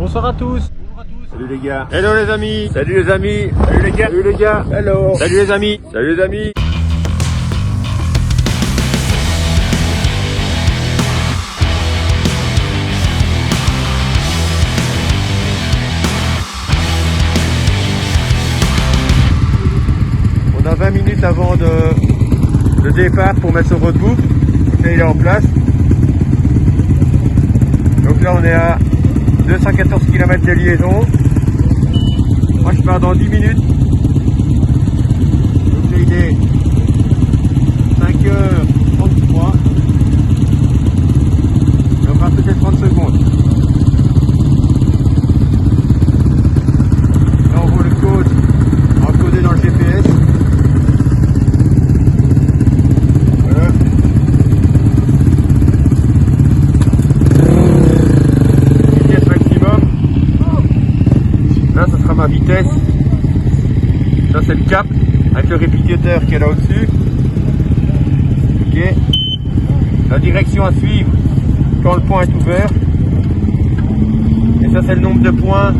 Bonsoir à tous. Salut les gars. Hello les amis. Salut les amis. Salut les gars. Salut les gars. Hello. Salut les amis. Salut les amis. On a 20 minutes avant le départ pour mettre son roadbook. Là il est en place. Donc là on est à 214 km de liaison. Moi je pars dans 10 minutes. Donc là il est 5h33. Et on va peut-être 30 secondes. Là on voit le code encodé dans le GPS. Voilà. Vitesse maximum. Là ça sera ma vitesse. Ça c'est le cap avec le répétiteur qui est là au-dessus. Ok. La direction à suivre quand le point est ouvert. Et ça c'est le nombre de points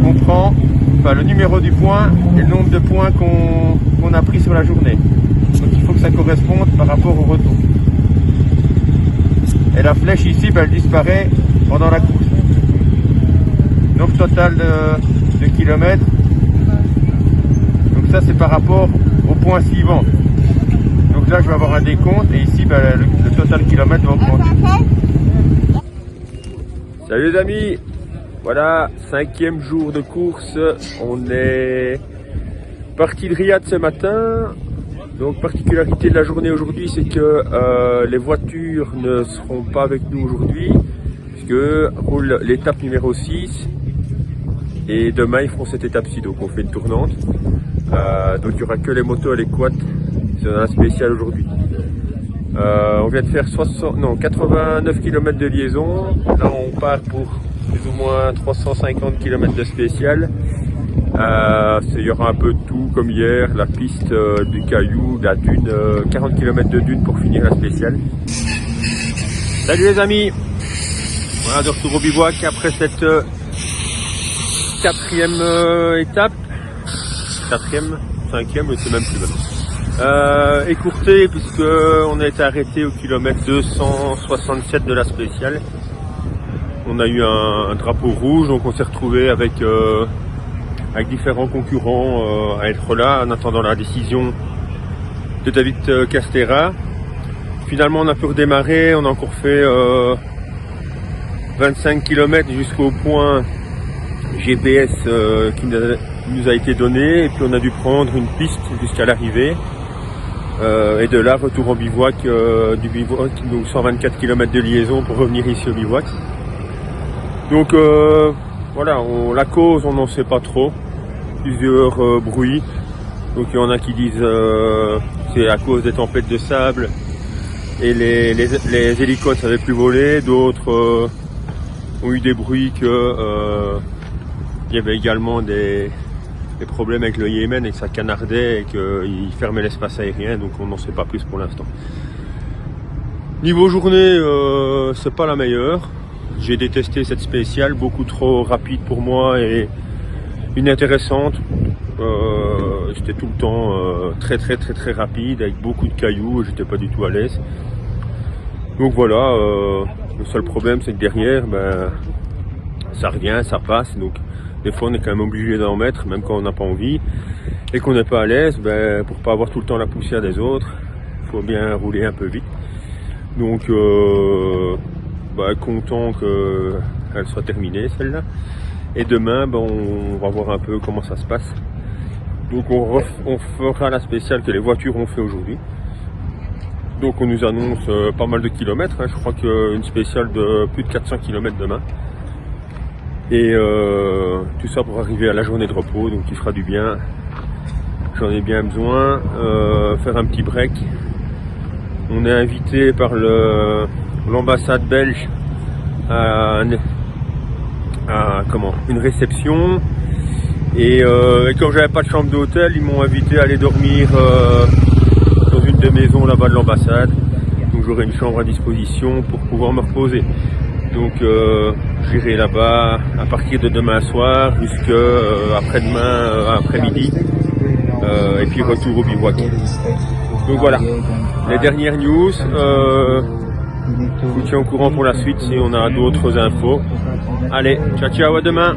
qu'on prend. Enfin le numéro du point et le nombre de points qu'on a pris sur la journée. Donc il faut que ça corresponde par rapport au retour. Et la flèche ici, ben, elle disparaît pendant la course. Donc total de kilomètres. Donc ça c'est par rapport au point suivant. Donc là je vais avoir un décompte et ici ben, le total kilomètre va augmenter. Salut les amis. Voilà, 5e jour de course. On est parti de Riyad ce matin. Donc particularité de la journée aujourd'hui, c'est que les voitures ne seront pas avec nous aujourd'hui, puisque roule l'étape numéro 6 et demain ils feront cette étape-ci, donc on fait une tournante. Donc il n'y aura que les motos et les quads, c'est un spécial aujourd'hui. On vient de faire 89 km de liaison, là on part pour plus ou moins 350 km de spécial. Il y aura un peu de tout comme hier, la piste, du caillou, de la dune, 40 km de dune pour finir la spéciale. Salut les amis. Voilà, de retour au bivouac après cette 4e étape. 4e, 5e, mais c'est même plus mal. Écourté puisque on a été arrêté au kilomètre 267 de la spéciale. On a eu un drapeau rouge, donc on s'est retrouvé avec différents concurrents à être là en attendant la décision de David Castera. Finalement on a pu redémarrer, on a encore fait 25 km jusqu'au point GPS qui nous a été donné, et puis on a dû prendre une piste jusqu'à l'arrivée et de là retour en bivouac, du bivouac, donc 124 km de liaison pour revenir ici au bivouac. Donc voilà, la cause on n'en sait pas trop, plusieurs bruits. Donc il y en a qui disent c'est à cause des tempêtes de sable et les hélicos ne savaient plus voler, d'autres ont eu des bruits que il y avait également des problèmes avec le Yémen et que ça canardait et qu'il fermait l'espace aérien, donc on n'en sait pas plus pour l'instant. Niveau journée, c'est pas la meilleure. J'ai détesté cette spéciale, beaucoup trop rapide pour moi et inintéressante. C'était tout le temps très rapide avec beaucoup de cailloux, j'étais pas du tout à l'aise. Donc voilà, le seul problème c'est que derrière, ben, ça revient, ça passe, donc des fois on est quand même obligé d'en mettre, même quand on n'a pas envie et qu'on n'est pas à l'aise, ben, pour pas avoir tout le temps la poussière des autres, il faut bien rouler un peu vite. Donc bah, content qu'elle soit terminée celle-là. Et demain, ben, on va voir un peu comment ça se passe. Donc on fera la spéciale que les voitures ont fait aujourd'hui. Donc on nous annonce pas mal de kilomètres, hein. Je crois qu'une spéciale de plus de 400 km demain. Et tout ça pour arriver à la journée de repos, donc qui fera du bien. J'en ai bien besoin. Faire un petit break. On est invité par l'ambassade belge à une réception. Et comme j'avais pas de chambre d'hôtel, ils m'ont invité à aller dormir dans une des maisons là-bas de l'ambassade. Donc j'aurai une chambre à disposition pour pouvoir me reposer. Donc j'irai là-bas à partir de demain soir jusqu'à après-demain après-midi. Et puis retour au bivouac. Donc voilà, les dernières news. Je vous tiens au courant pour la suite si on a d'autres infos. Allez, ciao ciao, à demain.